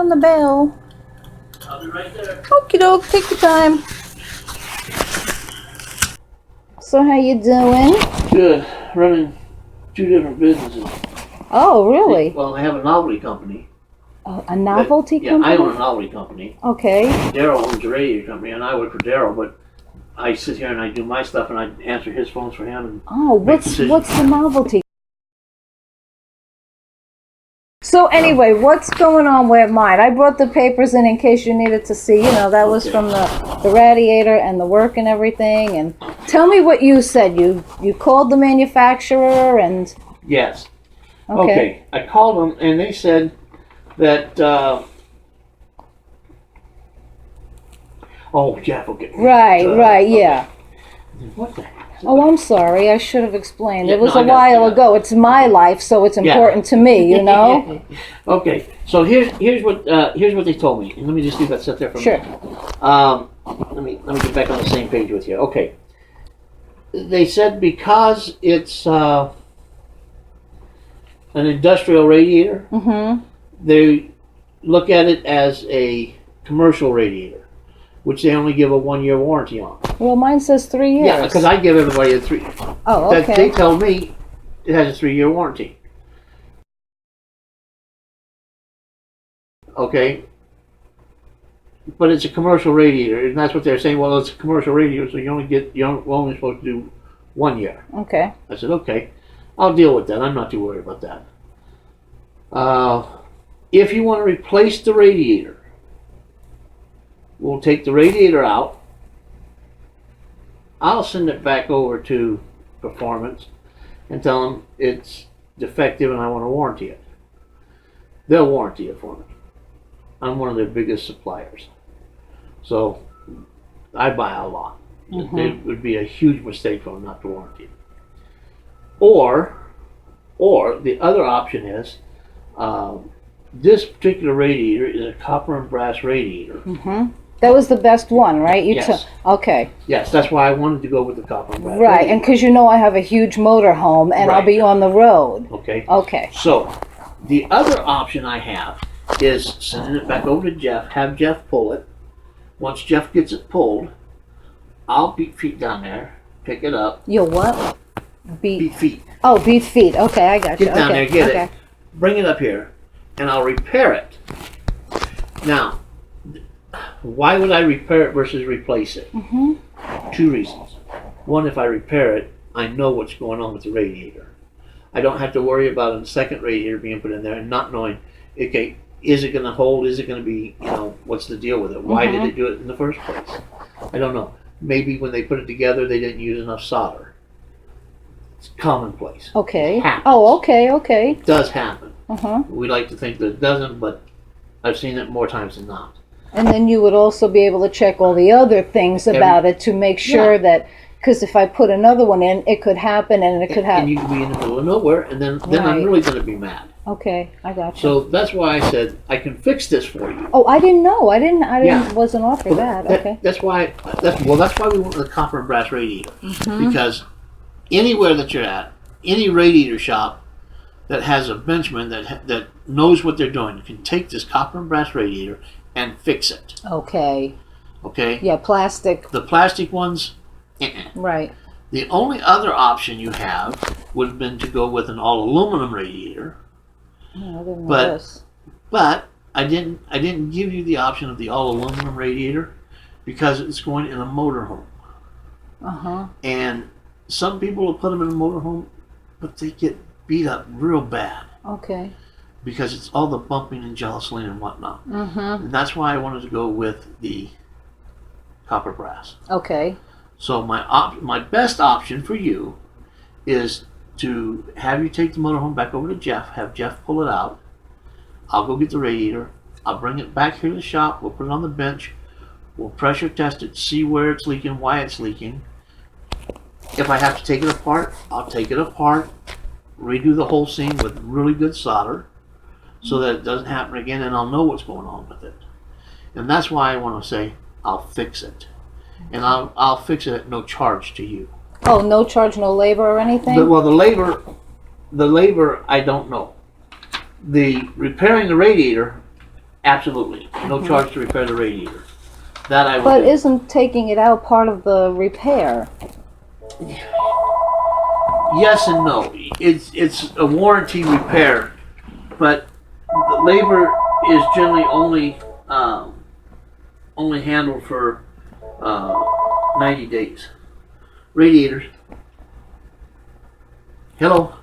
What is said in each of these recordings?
on the bell. I'll be right there. Okie doke, take your time. So how you doing? Good. Running 2 different businesses. Oh, really? Well, I have a novelty company. A novelty company? Yeah, I own a novelty company. Okay. Daryl owns a radiator company, and I work for Daryl, but I sit here and I do my stuff, and I answer his phones for him. And oh, what's the novelty? So anyway, what's going on with mine? I brought the papers in case you needed to see. You know, that was from the radiator and the work and everything. And tell me what you said. You called the manufacturer and... Yes. Okay. I called them, and they said that... oh, Jeff, okay. Right, yeah. What the heck? Oh, I'm sorry. I should have explained. Yeah, it was no, a while ago. It's my life, so it's important to me, you know? Okay, so here's what they told me. And let me just leave that set there for a minute. Let me get back on the same page with you. Okay. They said because it's an industrial radiator, they look at it as a commercial radiator, which they only give a 1-year warranty on. Well, mine says 3 years. Yeah, because I give everybody a 3. Oh, okay. They tell me it has a 3-year warranty. Okay, but it's a commercial radiator, and that's what they're saying. Well, it's a commercial radiator, so you're only supposed to do 1 year. Okay. I said, okay, I'll deal with that. I'm not too worried about that. If you want to replace the radiator, we'll take the radiator out. I'll send it back over to Performance and tell them it's defective and I want to warranty it. They'll warranty it for me. I'm one of their biggest suppliers. So I buy a lot. It would be a huge mistake for them not to warranty it. Or the other option is, this particular radiator is a copper and brass radiator. That was the best one, right? Yes. Okay. Yes, that's why I wanted to go with the copper and brass. Right, radiator. and because you know I have a huge motorhome and I'll Right. be on the road. Okay. Okay. So the other option I have is sending it back over to Jeff, have Jeff pull it. Once Jeff gets it pulled, I'll beat feet down there, pick it up. You'll what? Beat feet. Oh, beat feet. Okay, I got you. Get down there, get it, bring it up here, and I'll repair it. Now, why would I repair it versus replace it? 2 reasons. One, if I repair it, I know what's going on with the radiator. I don't have to worry about a second radiator being put in there and not knowing, okay, is it going to hold? Is it going to be, what's the deal with it? Why did they do it in the first place? I don't know. Maybe when they put it together, they didn't use enough solder. It's commonplace. Okay. It happens. Oh, okay. It does happen. Uh-huh. We like to think that it doesn't, but I've seen it more times than not. And then you would also be able to check all the other things about it to make sure that, because if I put another one in, it could happen and it could happen. And you could be in the middle of nowhere, and then I'm really going to be mad. Okay, I got you. So that's why I said I can fix this for you. Oh, I didn't know. I wasn't offered that. Okay. That's why we went with the copper and brass radiator, because anywhere that you're at, any radiator shop that has a benchman that knows what they're doing can take this copper and brass radiator and fix it. Okay. Okay. Yeah, plastic. The plastic ones. Right. The only other option you have would have been to go with an all aluminum radiator. No, I didn't know this. But I didn't give you the option of the all aluminum radiator because it's going in a motorhome. And some people will put them in a motorhome, but they get beat up real bad. Okay. Because it's all the bumping and jostling and whatnot. And that's why I wanted to go with the copper brass. Okay. So my best option for you is to have you take the motorhome back over to Jeff, have Jeff pull it out. I'll go get the radiator. I'll bring it back here to the shop. We'll put it on the bench. We'll pressure test it, see where it's leaking, why it's leaking. If I have to take it apart, I'll take it apart, redo the whole scene with really good solder so that it doesn't happen again, and I'll know what's going on with it. And that's why I want to say I'll fix it. And I'll fix it at no charge to you. Oh, no charge, no labor or anything? The labor, I don't know. The repairing the radiator, Absolutely. No charge to repair the radiator. That I would But do. isn't taking it out part of the repair? Yes and no. It's a warranty repair, but the labor is generally only handled for 90 days. Radiators. Hello.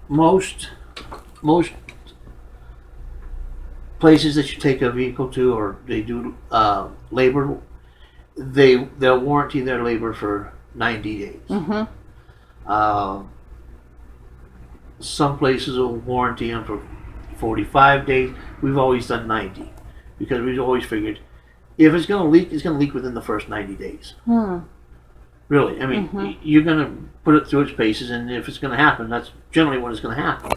Most places that you take a vehicle to, or they do labor, they'll warranty their labor for 90 days. Some places will warranty them for 45 days. We've always done 90 because we've always figured if it's going to leak, it's going to leak within the first 90 days. Really, I mean, you're going to put it through its paces, and if it's going to happen, that's generally when it's going to happen.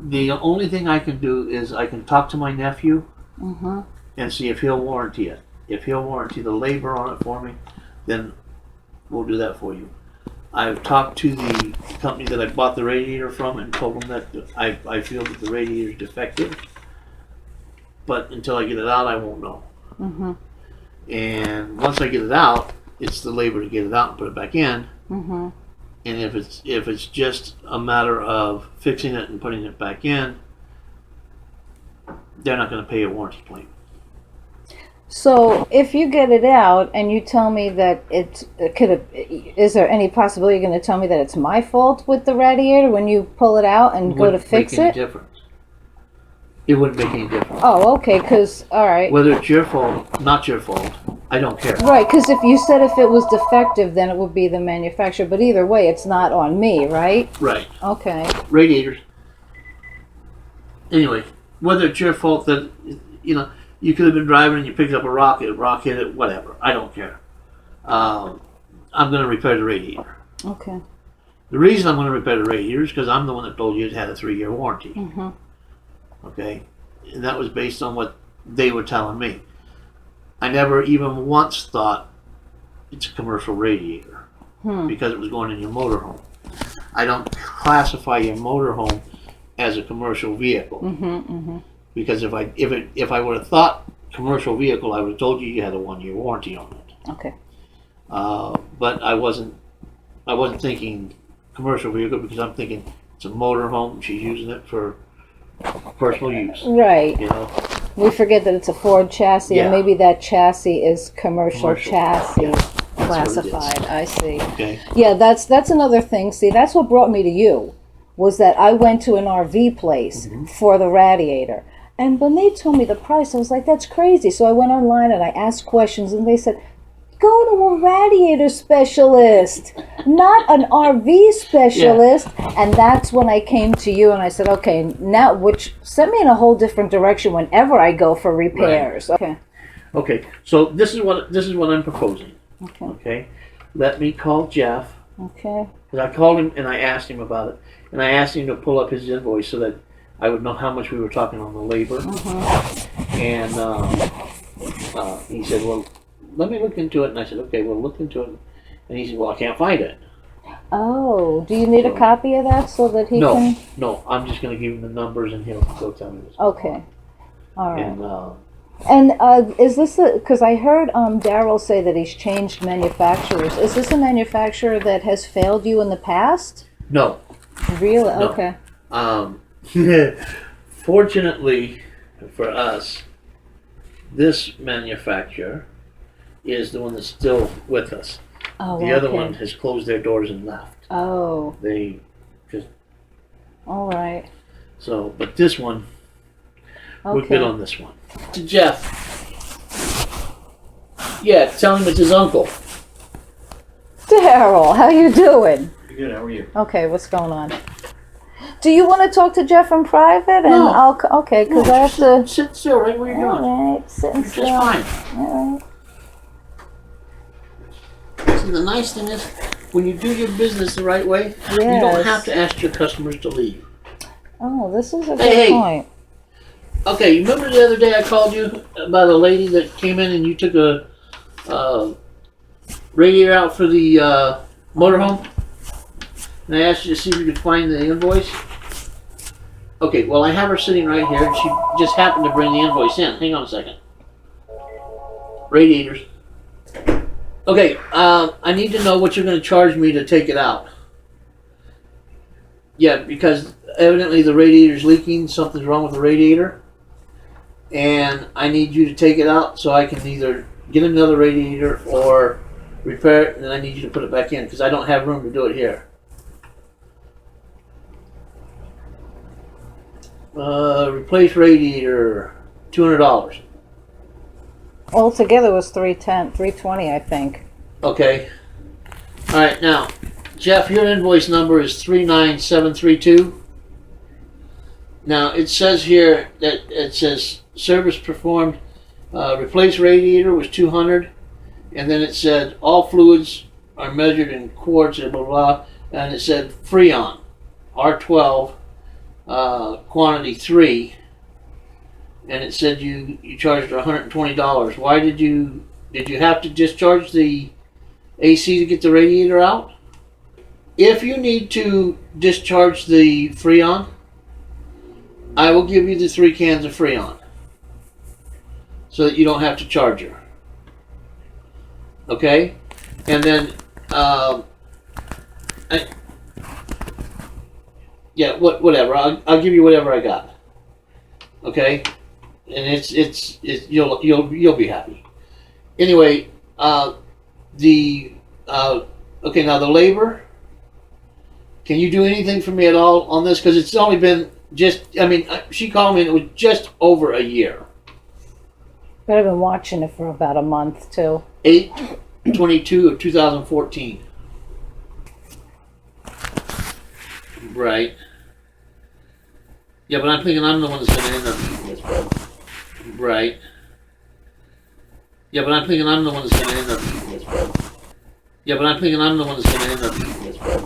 The only thing I can do is I can talk to my nephew and see if he'll warranty it. If he'll warranty the labor on it for me, then we'll do that for you. I've talked to the company that I bought the radiator from and told them that I feel that the radiator is defective, but until I get it out, I won't know. And once I get it out, it's the labor to get it out and put it back in. And if it's just a matter of fixing it and putting it back in, they're not going to pay a warranty claim. So if you get it out and you tell me that is there any possibility you're going to tell me that it's my fault with the radiator when you pull it out and go to fix it? It wouldn't make any difference. Oh, okay, because, all right. Whether it's your fault, not your fault, I don't care. Right, because if you said if it was defective, then it would be the manufacturer. But either way, it's not on me, right? Right. Okay. Radiators. Anyway, whether it's your fault that, you could have been driving and you picked up a rock hit it, whatever. I don't care. I'm going to repair the radiator. Okay. The reason I'm going to repair the radiator is because I'm the one that told you it had a 3-year warranty. Okay? And that was based on what they were telling me. I never even once thought it's a commercial radiator because it was going in your motorhome. I don't classify your motorhome as a commercial vehicle. Because if I would have thought commercial vehicle, I would have told you had a 1-year warranty on it. Okay. But I wasn't thinking commercial vehicle because I'm thinking it's a motorhome. She's using it for personal use. Right. We forget that it's a Ford chassis, and maybe that chassis is commercial chassis classified. I see. Okay. Yeah, that's another thing. See, that's what brought me to you, was that I went to an RV place for the radiator. And when they told me the price, I was like, that's crazy. So I went online and I asked questions, and they said, go to a radiator specialist, not an RV specialist. And that's when I came to you and I said, okay, now, which sent me in a whole different direction whenever I go for repairs. Right. Okay. So this is what I'm proposing. Okay. Let me call Jeff. Okay. Because I called him and I asked him about it, and I asked him to pull up his invoice so that I would know how much we were talking on the labor. And he said, well, let me look into it. And I said, okay, we'll look into it. And he said, well, I can't find it. Oh, do you need a copy of that so that he can? No, I'm just going to give him the numbers and he'll tell me this. Okay. All right. And is this because I heard Daryl say that he's changed manufacturers. Is this a manufacturer that has failed you in the past? No. Really? No. Okay. Fortunately for us, this manufacturer is the one that's still with us. Oh, the other one has closed their doors and left. Oh. They just. All right. So, but this one, we've been on this one. To Jeff. Yeah, tell him it's his uncle. Daryl, how you doing? Good, how are you? Okay, what's going on? Do you want to talk to Jeff in private? And No. Okay, because I have to. Sit still, right where you're going. All right, sitting You're still. just fine. All right. See, the nice thing is, when you do your business the right way, you don't have to ask your customers to leave. Oh, this is a good point. Okay, you remember the other day I called you about a lady that came in and you took a radiator out for the motorhome. And I asked you to see if you could find the invoice. Okay, well, I have her sitting right here, and she just happened to bring the invoice in. Hang on a second. Radiators. Okay, I need to know what you're going to charge me to take it out. Yeah, because evidently the radiator's leaking. Something's wrong with the radiator. And I need you to take it out so I can either get another radiator or repair it, and then I need you to put it back in because I don't have room to do it here. Replace radiator, $200. Altogether was $320, I think. Okay. All right, now, Jeff, your invoice number is 39732. Now it says here that it says service performed. Replace radiator was 200, and then it said all fluids are measured in quarts and blah blah, and it said Freon, R12. Quantity 3, and it said you charged $120. Why did you have to discharge the AC to get the radiator out? If you need to discharge the Freon, I will give you the 3 cans of Freon so that you don't have to charge her. Okay, and then yeah, whatever. I'll give you whatever I got. Okay, and it's you'll be happy. Anyway, okay, now the labor. Can you do anything for me at all on this? Because it's only been she called me and it was just over a year. But I've been watching it for about a month too. 8/22 of 2014. Right. Yeah, but I'm thinking I'm the one that's going to end up eating this bread. Right. Yeah, but I'm thinking I'm the one that's going to end up eating this bread. Yeah, but I'm thinking I'm the one that's going to end up eating this bread.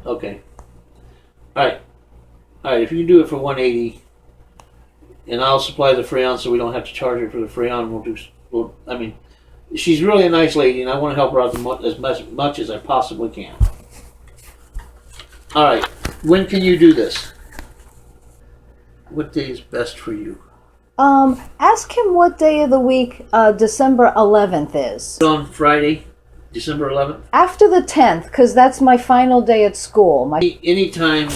Okay. Alright. Alright, if you can do it for $180, and I'll supply the Freon so we don't have to charge her for the Freon, she's really a nice lady, and I want to help her out as much as I possibly can. All right. When can you do this? What day is best for you? Ask him what day of the week December 11th is. On Friday, December 11th? After the 10th, because that's my final day at school. Anytime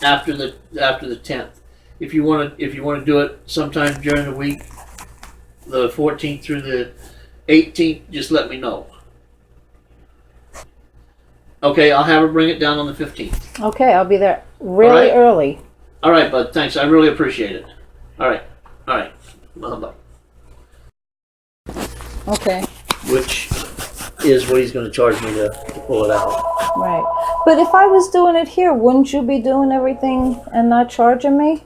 after the 10th. If you want to do it sometime during the week, the 14th through the 18th, just let me know. Okay, I'll have her bring it down on the 15th. Okay, I'll be there really early. All right, bud. Thanks. I really appreciate it. All right. Bye. Okay. Which is what he's going to charge me to pull it out. Right. But if I was doing it here, wouldn't you be doing everything and not charging me?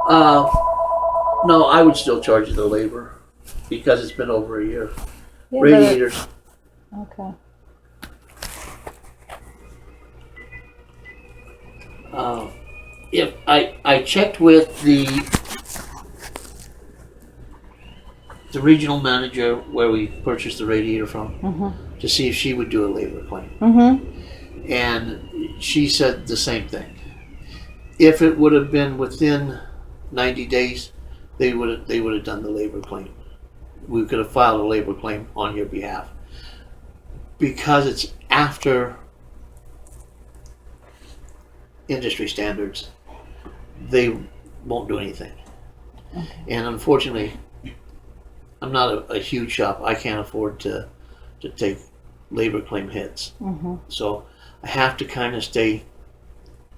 No, I would still charge you the labor because it's been over a year. Yeah, Radiators. Okay. If I checked with the regional manager where we purchased the radiator from to see if she would do a labor claim, and she said the same thing. If it would have been within 90 days, they would have done the labor claim. We could have filed a labor claim on your behalf. Because it's after industry standards, they won't do anything. Okay. And unfortunately, I'm not a huge shop. I can't afford to take labor claim hits. So I have to kind of stay.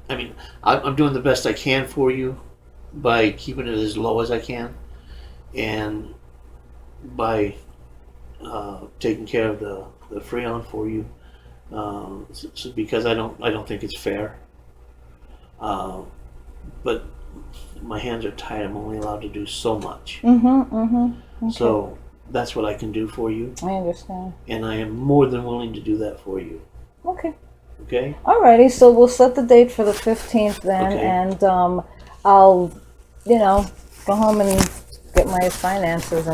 I'm doing the best I can for you by keeping it as low as I can, and by taking care of the Freon for you, because I don't think it's fair. But my hands are tied. I'm only allowed to do so much. Okay. So that's what I can do for you. I understand. And I am more than willing to do that for you. Okay. Okay? Alrighty, so we'll set the date for the 15th then, okay. And I'll, go home and get my finances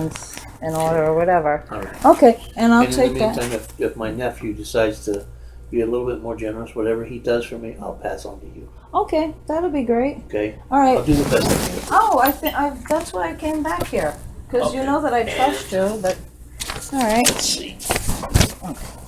in order or whatever. All right. Okay, and I'll And in take the that. meantime, if my nephew decides to be a little bit more generous, whatever he does for me, I'll pass on to you. Okay, that'll be great. Okay? All I'll right. do the best I can. Oh, I think that's why I came back here, because you Okay. know that I trust you. But all right. Let's see. Okay.